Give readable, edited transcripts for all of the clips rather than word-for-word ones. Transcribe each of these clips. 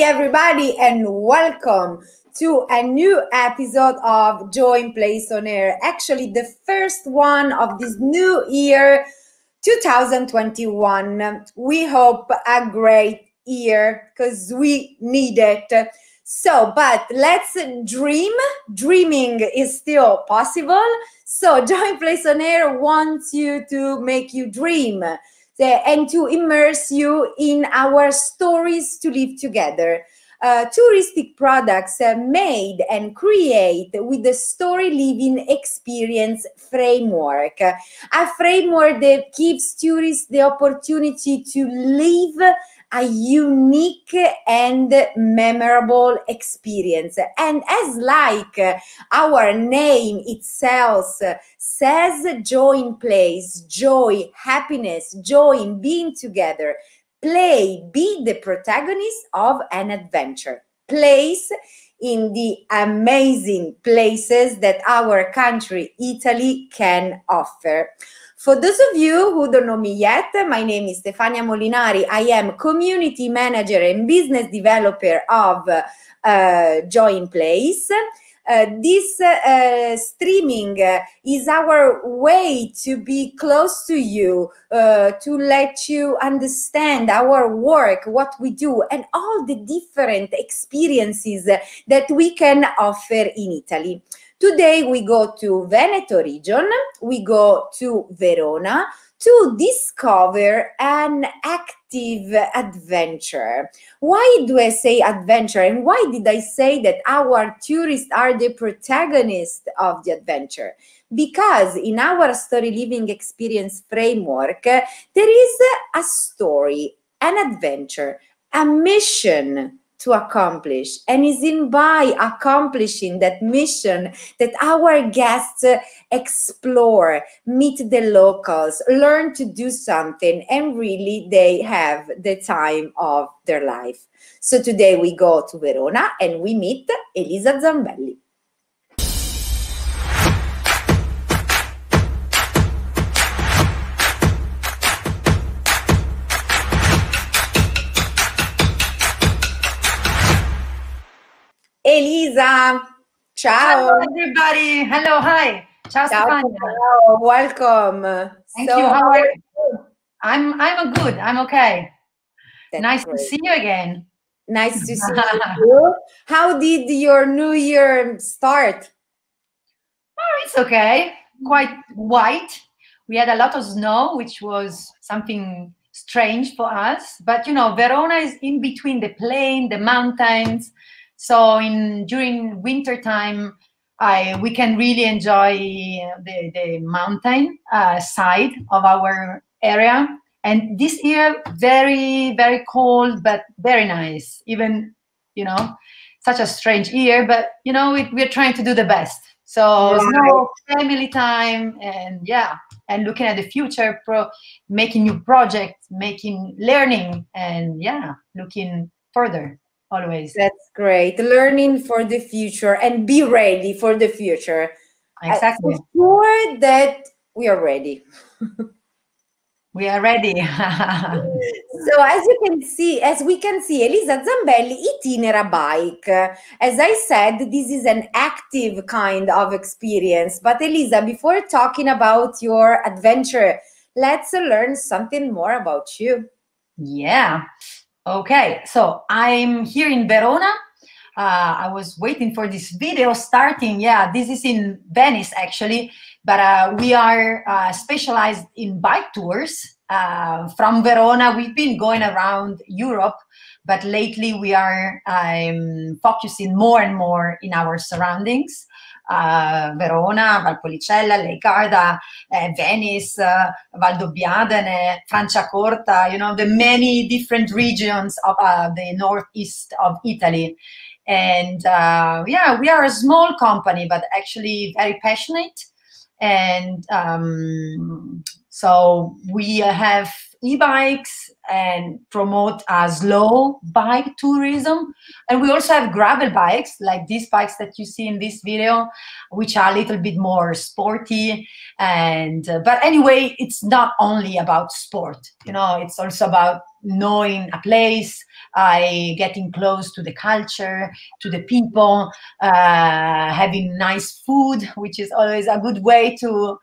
everybody, and welcome to a new episode of JoynPlayce on Air. Actually, the first one of this new year, 2021. We hope a great year because we need it. So, but let's dream. Dreaming is still possible. So, JoynPlayce on Air wants you to make you dream and to immerse you in our stories to live together. Touristic products made and created with the Storyliving Experience framework, a framework that gives tourists the opportunity to live a unique and memorable experience. And as like our name itself says, JoynPlayce, joy, happiness, joy in being together. Play, be the protagonist of an adventure. Place in the amazing places that our country, Italy, can offer. For those of you who don't know me yet, my name is Stefania Molinari. I am community manager and business developer of JoynPlayce. This streaming is our way to be close to you, to let you understand our work, what we do, and all the different experiences that we can offer in Italy. Today we go to Veneto region, we go to Verona to discover an active adventure. Why do I say adventure, and why did I say that our tourists are the protagonists of the adventure? Because in our Storyliving Experience framework, there is a story, an adventure, a mission to accomplish, and is in by accomplishing that mission that our guests explore, meet the locals, learn to do something, and really they have the time of their life. So today we go to Verona and we meet Elisa Zambelli. Elisa, ciao. Hello, everybody. Hello, hi. Ciao, Stefania. Ciao, welcome. Thank you. How are you? I'm good. I'm okay. That's nice great. to see you again. Nice to see you. How did your new year start? Oh, it's okay. Quite white. We had a lot of snow, which was something strange for us. But, you know, Verona is in between the plain, the mountains. So during winter time, we can really enjoy the mountain side of our area. And this year, very, very cold, but very nice. Even, you know, such a strange year, but, you know, we're trying to do the best. So snow, family time, and yeah, and looking at the future, making new projects, learning, and yeah, looking further. Always. That's great. Learning for the future and be ready for the future. Exactly. Sure that we are ready. We are ready. So as we can see, Elisa Zambelli itinera bike. As I said, this is an active kind of experience. But Elisa, before talking about your adventure, let's learn something more about you. Yeah. Okay, so I'm here in Verona. I was waiting for this video starting. Yeah, this is in Venice actually, but we are specialized in bike tours. From Verona, we've been going around Europe, but lately we are focusing more and more in our surroundings. Verona, Valpolicella, Lake Garda, Venice, Valdobbiadene, Franciacorta, you know, the many different regions of the northeast of Italy. And yeah, we are a small company, but actually very passionate. And so we have e-bikes and promote a slow bike tourism. And we also have gravel bikes, like these bikes that you see in this video, which are a little bit more sporty. And but anyway, it's not only about sport, you know, it's also about knowing a place, getting close to the culture, to the people, having nice food, which is always a good way to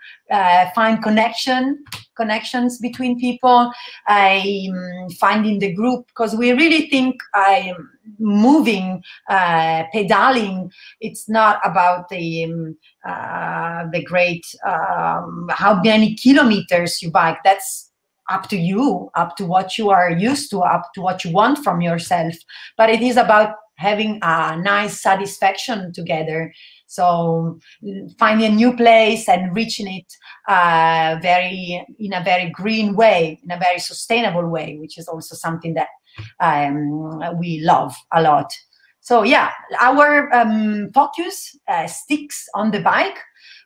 find connections between people. Finding the group, because we really think moving, pedaling, it's not about the great how many kilometers you bike. That's up to you, up to what you are used to, up to what you want from yourself. But it is about having a nice satisfaction together. So finding a new place and reaching it in a very green way, in a very sustainable way, which is also something that we love a lot. So yeah, our focus sticks on the bike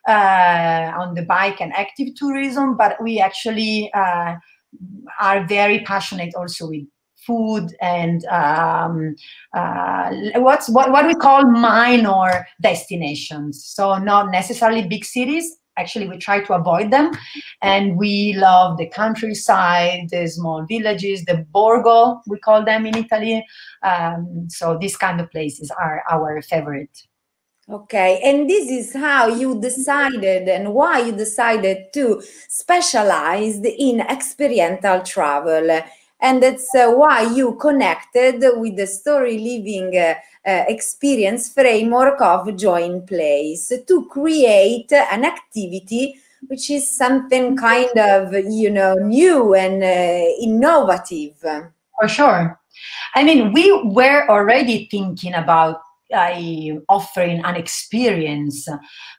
and active tourism, but we actually are very passionate also with food and what we call minor destinations. So not necessarily big cities. Actually, we try to avoid them, and we love the countryside, the small villages, the borgo, we call them in Italy. So these kind of places are our favorite. Okay, and this is how you decided and why you decided to specialize in experiential travel. And that's why you connected with the Storyliving Experience framework of JoynPlayce to create an activity which is something kind of, new and innovative. For sure. I mean, we were already thinking about offering an experience,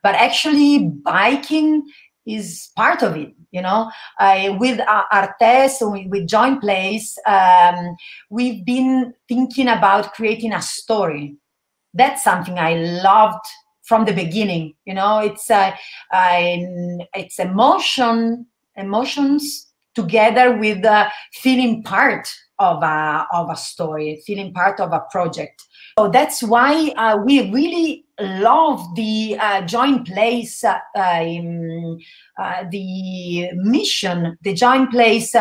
but actually biking is part of it. With Artes, with JoynPlayce, we've been thinking about creating a story. That's something I loved from the beginning. It's emotions together with feeling part of a story, feeling part of a project. So that's why we really love the JoynPlayce, the mission, the JoynPlayce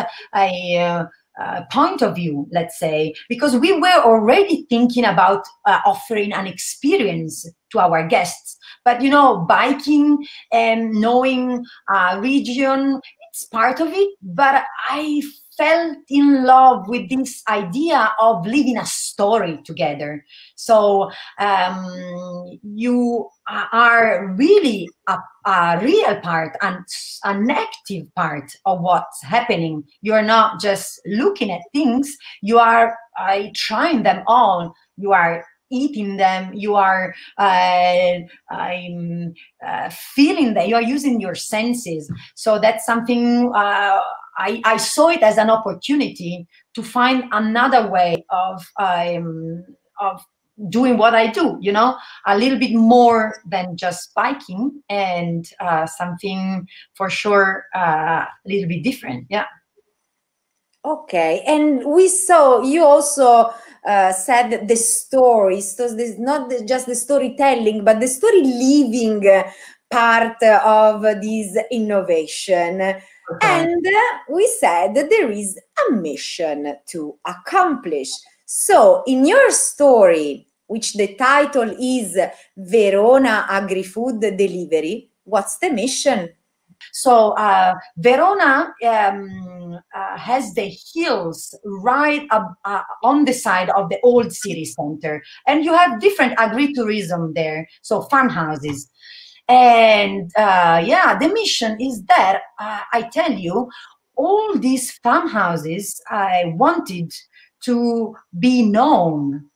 point of view, let's say, because we were already thinking about offering an experience to our guests. But biking and knowing a region, it's part of it. But I felt in love with this idea of living a story together. So you are really a real part and an active part of what's happening. You're not just looking at things, you are trying them all. You are eating them, you are feeling that you are using your senses. So that's something I saw it as an opportunity to find another way of doing what I do, a little bit more than just biking, and something for sure a little bit different. Yeah. Okay, and we saw you also said the stories. So this is not just the storytelling, but the story living part of this innovation. Okay. And we said that there is a mission to accomplish. So in your story, which the title is Verona Agrifood Delivery, what's the mission? So Verona has the hills right up on the side of the old city center, and you have different agritourism there, so farmhouses. And yeah, the mission is that I tell you, all these farmhouses I wanted to be known,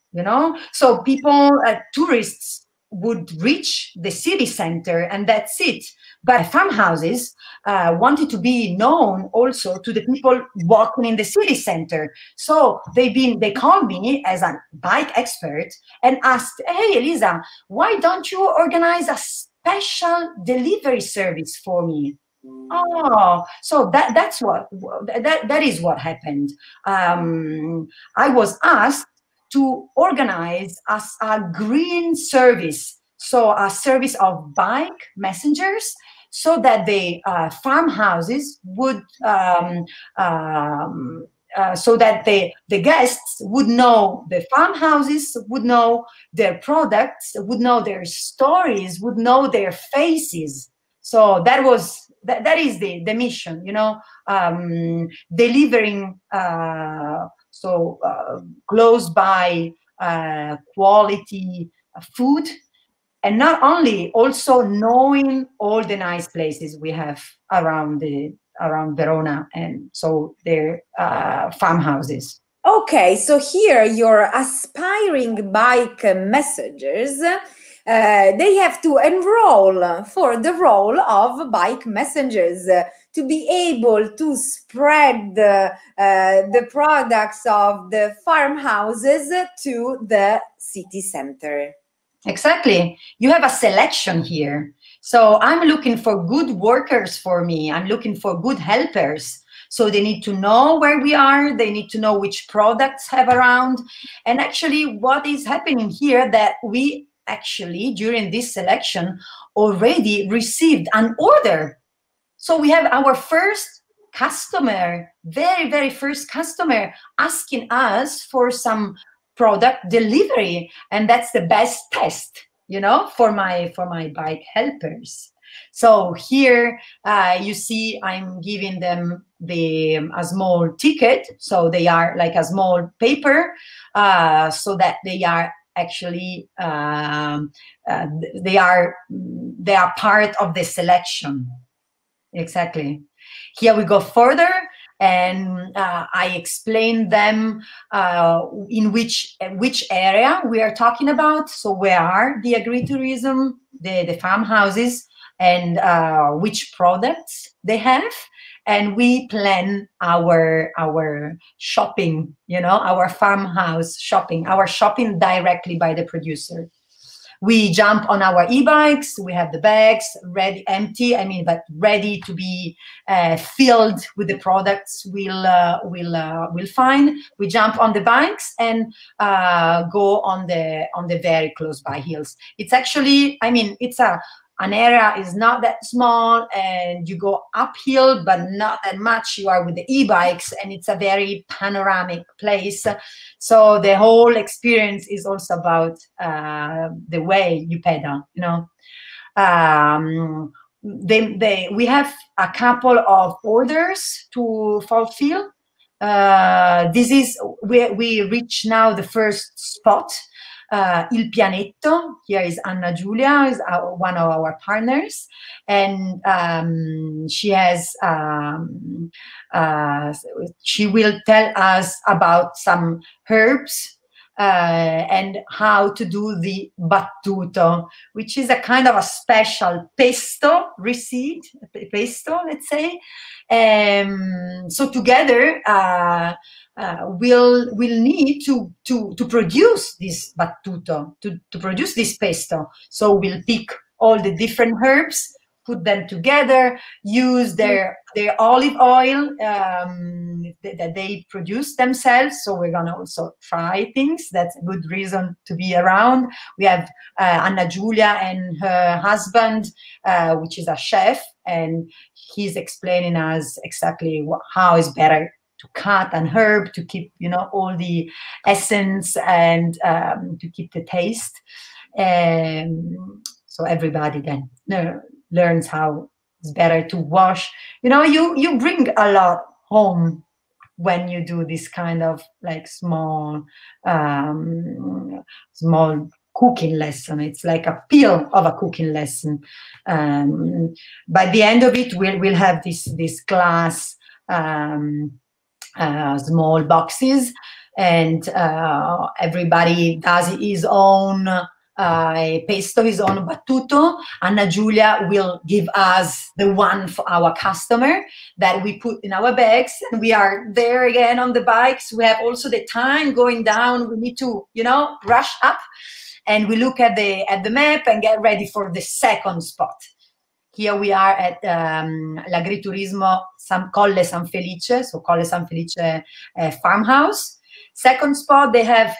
so people, tourists would reach the city center and that's it. But farmhouses wanted to be known also to the people walking in the city center. So they called me as a bike expert and asked, "Hey, Elisa, why don't you organize a special delivery service for me?" Oh, so that is what happened. I was asked to organize a green service, so a service of bike messengers, so that the farmhouses would so that the guests would know the farmhouses, would know their products, would know their stories, would know their faces. So that is the mission, you know, delivering close by quality food, and not only, also knowing all the nice places we have around Verona, and so their farmhouses. Okay, so here your aspiring bike messengers, they have to enroll for the role of bike messengers to be able to spread the products of the farmhouses to the city center. Exactly. You have a selection here. So I'm looking for good workers for me. I'm looking for good helpers. So they need to know where we are. They need to know which products have around. And actually what is happening here, that we actually, during this selection, already received an order. So we have our first customer, very, very first customer, asking us for some product delivery, and that's the best test, you know, for my bike helpers. So here you see I'm giving them a small ticket, so they are like a small paper, so that they are actually they are part of the selection. Exactly. Here we go further, and I explain them in which area we are talking about. So where are the agritourism, the farmhouses, and which products they have, and we plan our shopping, you know, our farmhouse shopping, our shopping directly by the producer. We jump on our e-bikes. We have the bags ready, empty. I mean, but ready to be filled with the products we'll find. We jump on the bikes and go on the very close by hills. It's actually, I mean, it's an area is not that small, and you go uphill, but not that much. You are with the e-bikes, and it's a very panoramic place. So the whole experience is also about the way you pedal, you know. We have a couple of orders to fulfill. This is we reach now the first spot. Il Pianetto, here is Anna Giulia, is one of our partners, and she has she will tell us about some herbs and how to do the battuto, which is a kind of a special pesto recipe, let's say. So together we'll need to produce this battuto, to produce this pesto. So we'll pick all the different herbs, put them together, use their olive oil that they produce themselves. So we're gonna also try things. That's a good reason to be around. We have Anna Giulia and her husband, which is a chef, and he's explaining us exactly how is better to cut an herb to keep, you know, all the essence and to keep the taste. So everybody then learns how it's better to wash. You know, you bring a lot home when you do this kind of like small cooking lesson. It's like a peel of a cooking lesson. By the end of it, we'll have this glass small boxes, and everybody does his own pesto, his own battuto. Anna Giulia will give us the one for our customer that we put in our bags, and we are there again on the bikes. We have also the time going down. We need to, you know, rush up, and we look at the map and get ready for the second spot. Here we are at l'Agriturismo Colle San Felice, so Colle San Felice farmhouse. Second spot, they have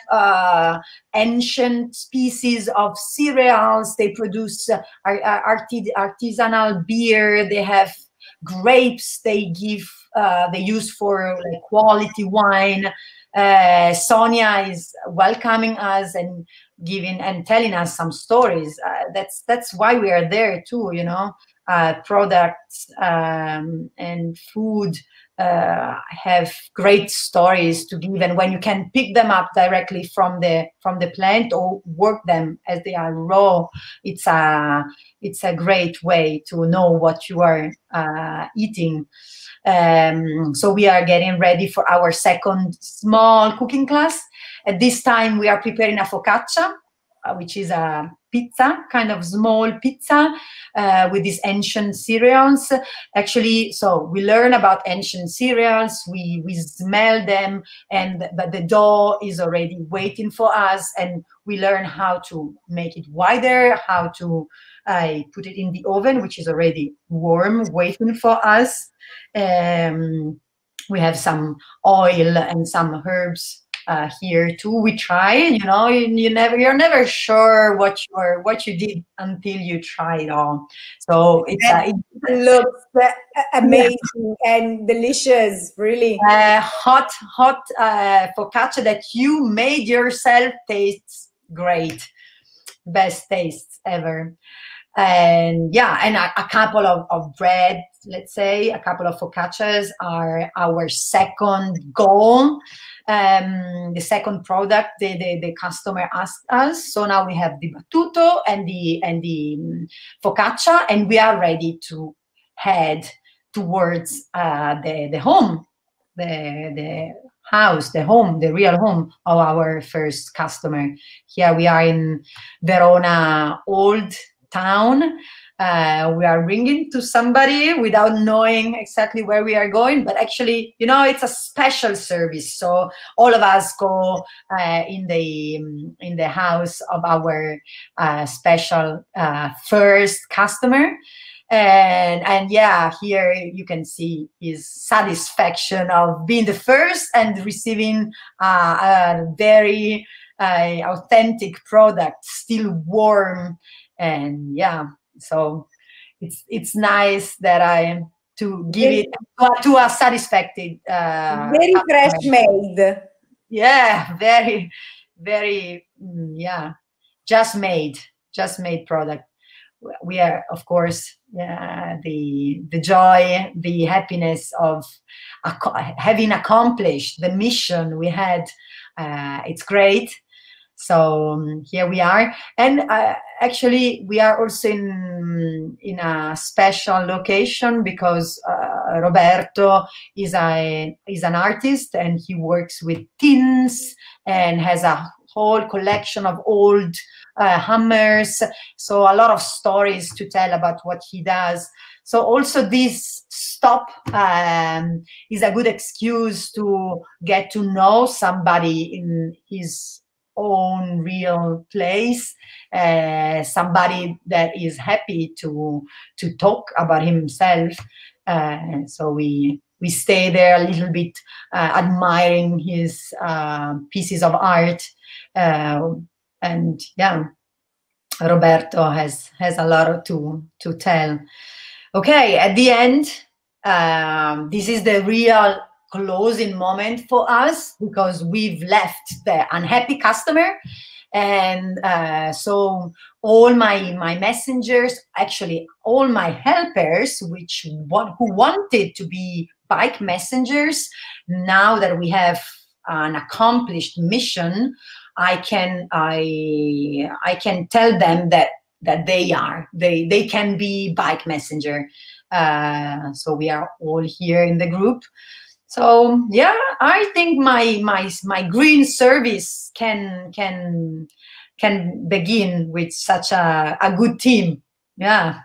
ancient species of cereals. They produce artisanal beer. They have grapes they give, they use for like quality wine. Sonia is welcoming us and giving and telling us some stories. That's why we are there too, you know. Products and food have great stories to give, and when you can pick them up directly from the plant or work them as they are raw, it's a great way to know what you are eating. So we are getting ready for our second small cooking class. At this time, we are preparing a focaccia, which is a pizza, kind of small pizza with these ancient cereals. Actually, so we learn about ancient cereals, we smell them, but the dough is already waiting for us, and we learn how to make it wider, how to put it in the oven, which is already warm, waiting for us. We have some oil and some herbs here too. We try, you know, you're never sure what you did until you try it all. So it looks amazing and delicious, really. Hot focaccia that you made yourself tastes great, best tastes ever. And yeah, and a couple of bread, let's say, a couple of focaccias are our second goal. The second product the customer asked us. So now we have the battuto and the focaccia, and we are ready to head towards the home, the house, the home, the real home of our first customer. Here we are in Verona Old Town. We are ringing to somebody without knowing exactly where we are going, but actually, you know, it's a special service. So all of us go in the house of our special first customer. And yeah, here you can see his satisfaction of being the first and receiving a very authentic product, still warm. And yeah, so it's nice that to give it to a satisfied very fresh made. Yeah, very yeah, just made product. We are, of course, the joy, the happiness of having accomplished the mission we had. It's great. So here we are, and actually we are also in a special location because Roberto is an artist, and he works with tins and has a whole collection of old hammers. So a lot of stories to tell about what he does. So also this stop is a good excuse to get to know somebody in his own real place, somebody that is happy to talk about himself. So we stay there a little bit, admiring his pieces of art, and yeah, Roberto has a lot to tell. Okay, at the end, this is the real closing moment for us, because we've left the unhappy customer, and so all my messengers, actually all my helpers, who wanted to be bike messengers, now that we have an accomplished mission, I can tell them that they can be bike messenger. So we are all here in the group. So yeah, I think my green service can begin with such a good team. Yeah,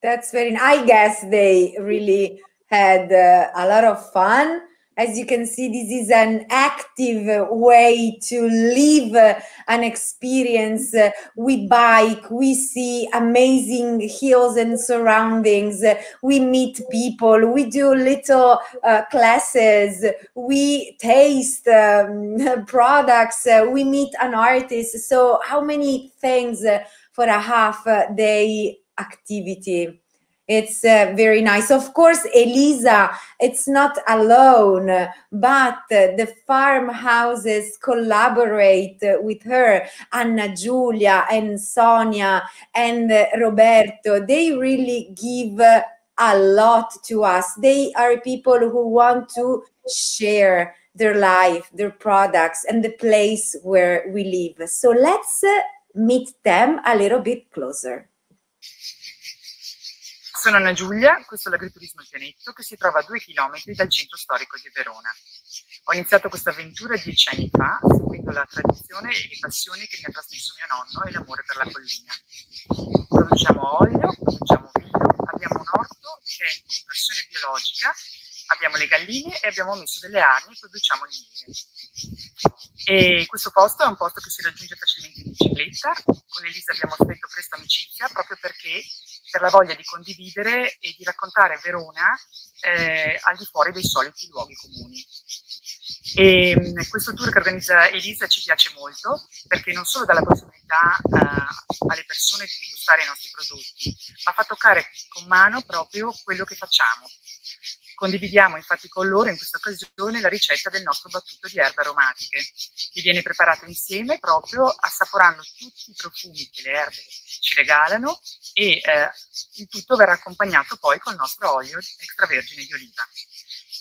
that's very. I guess they really had a lot of fun. As you can see, this is an active way to live an experience. We bike, we see amazing hills and surroundings, we meet people, we do little classes, we taste products, we meet an artist. So how many things for a half-day activity? It's very nice. Of course, Elisa, it's not alone, but the farmhouses collaborate with her. Anna Giulia and Sonia and Roberto, they really give a lot to us. They are people who want to share their life, their products, and the place where we live. So let's meet them a little bit closer. Sono Anna Giulia, questo è l'agriturismo Il Pianetto che si trova a 2 chilometri dal centro storico di Verona. Ho iniziato questa avventura 10 anni fa, seguendo la tradizione e le passioni che mi ha trasmesso mio nonno e l'amore per la collina. Produciamo olio, produciamo vino, abbiamo un orto che è in conversione biologica, abbiamo le galline e abbiamo messo delle arnie e produciamo il miele. E questo posto è un posto che si raggiunge facilmente in bicicletta. Con Elisa abbiamo stretto presto amicizia proprio perché per la voglia di condividere e di raccontare Verona al di fuori dei soliti luoghi comuni. E questo tour che organizza Elisa ci piace molto perché non solo dà la possibilità alle persone di degustare i nostri prodotti, ma fa toccare con mano proprio quello che facciamo. Condividiamo infatti con loro in questa occasione la ricetta del nostro battuto di erbe aromatiche, che viene preparato insieme proprio assaporando tutti i profumi che le erbe ci regalano e il tutto verrà accompagnato poi col nostro olio extravergine di oliva.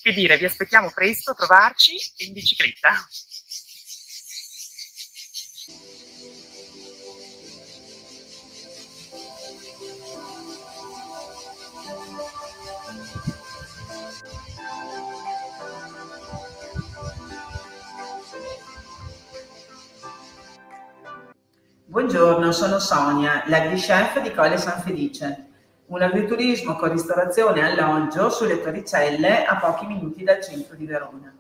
Che dire, vi aspettiamo presto a trovarci e in bicicletta. Buongiorno, sono Sonia, l'agri-chef di Colle San Felice, un agriturismo con ristorazione e alloggio sulle Torricelle a pochi minuti dal centro di Verona.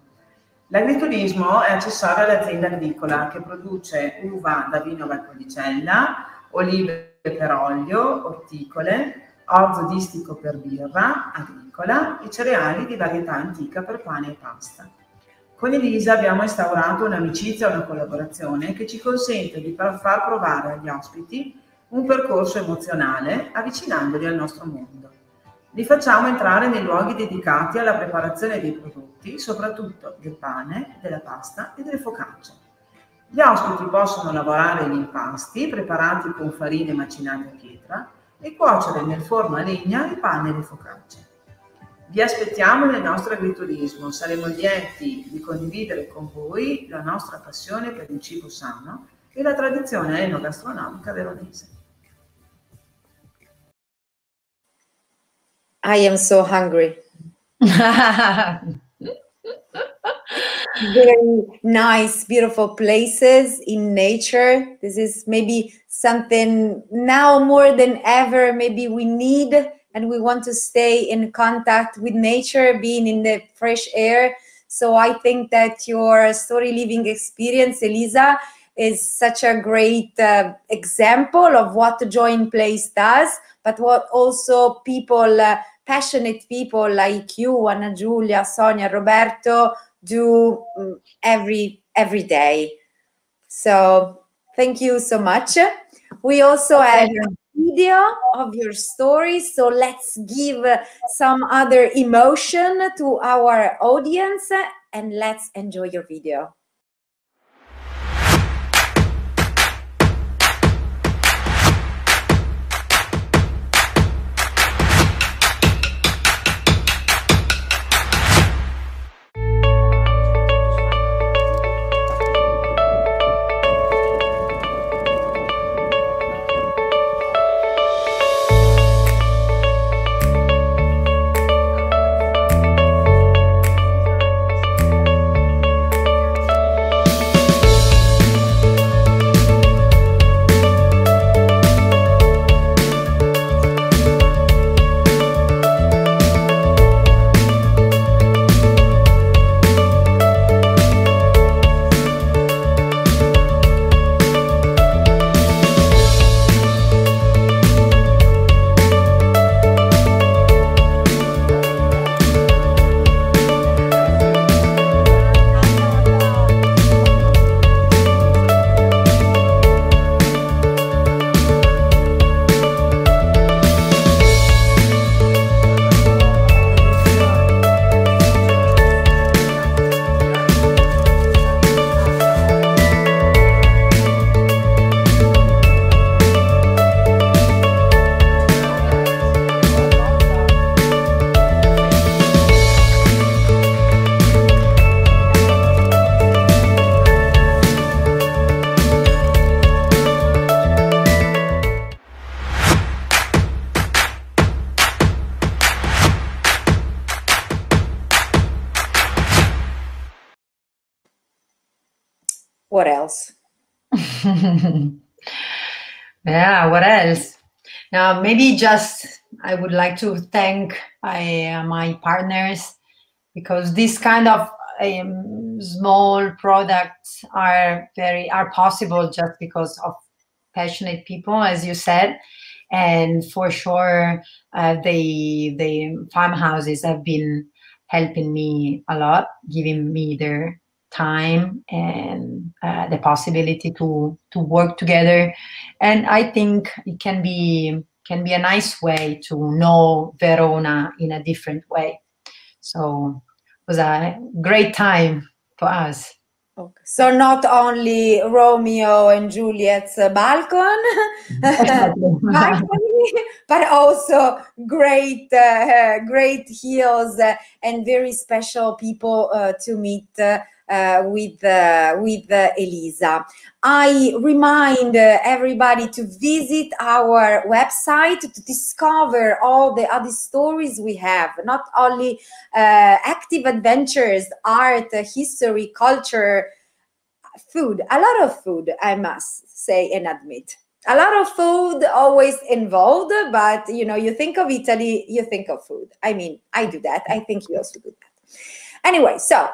L'agriturismo è accessorio all'azienda agricola che produce uva da vino Valpolicella, olive per olio, orticole, orzo distico per birra agricola e cereali di varietà antica per pane e pasta. Con Elisa abbiamo instaurato un'amicizia e una collaborazione che ci consente di far provare agli ospiti un percorso emozionale avvicinandoli al nostro mondo. Li facciamo entrare nei luoghi dedicati alla preparazione dei prodotti, soprattutto del pane, della pasta e delle focacce. Gli ospiti possono lavorare gli impasti preparati con farine macinate a pietra e cuocere nel forno a legna il pane e le focacce. Vi aspettiamo nel nostro agriturismo, saremo lieti di condividere con voi la nostra passione per il cibo sano e la tradizione enogastronomica veronese. I am so hungry. Very nice, beautiful places in nature. This is maybe something now more than ever, maybe we need, and we want to stay in contact with nature, being in the fresh air. So I think that your story living experience, Elisa, is such a great example of what JoynPlayce does, but what also people, passionate people like you, Anna Giulia, Sonia, Roberto, do every day. So thank you so much. We also have a video of your story, so let's give some other emotion to our audience and let's enjoy your video. What else? Yeah, what else? Now, maybe just I would like to thank my partners, because this kind of small products are possible just because of passionate people, as you said. And for sure, the farmhouses have been helping me a lot, giving me their time and the possibility to work together. And I think it can be a nice way to know Verona in a different way. So it was a great time for us. Okay. So not only Romeo and Juliet's balcony, but also great heels and very special people to meet with Elisa. I remind everybody to visit our website to discover all the other stories we have, not only active adventures, art, history, culture, food, a lot of food, I must say and admit. A lot of food always involved, but you know, you think of Italy, you think of food. I mean, I do that. I think you also do that. Anyway, so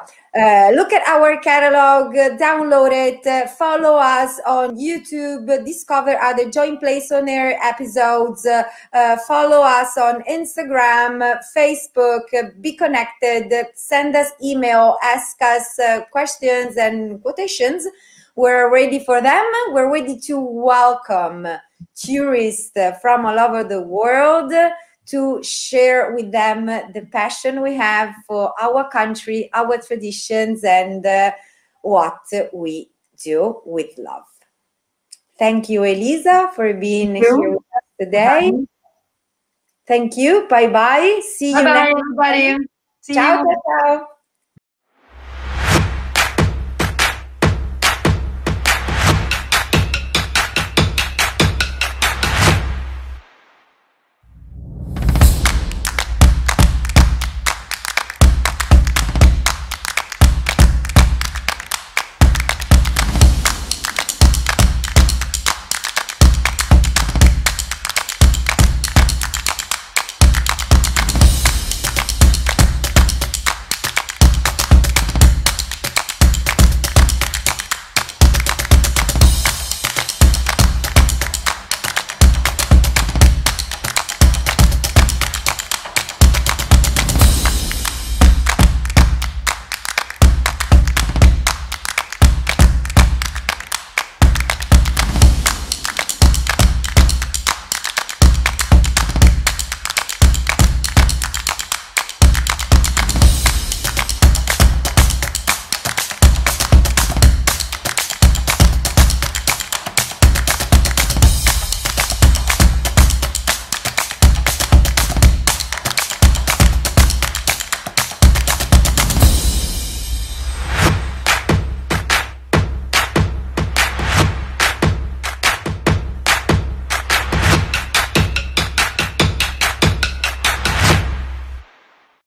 look at our catalog, download it, follow us on YouTube, discover other JoynPlayce on air episodes, follow us on Instagram, Facebook, be connected, send us email, ask us questions and quotations. We're ready for them. We're ready to welcome tourists from all over the world to share with them the passion we have for our country, our traditions, and what we do with love. Thank you, Elisa, for being here with us today. Bye. Thank you. Bye-bye. See you next time. Everybody. See Ciao, you. ciao.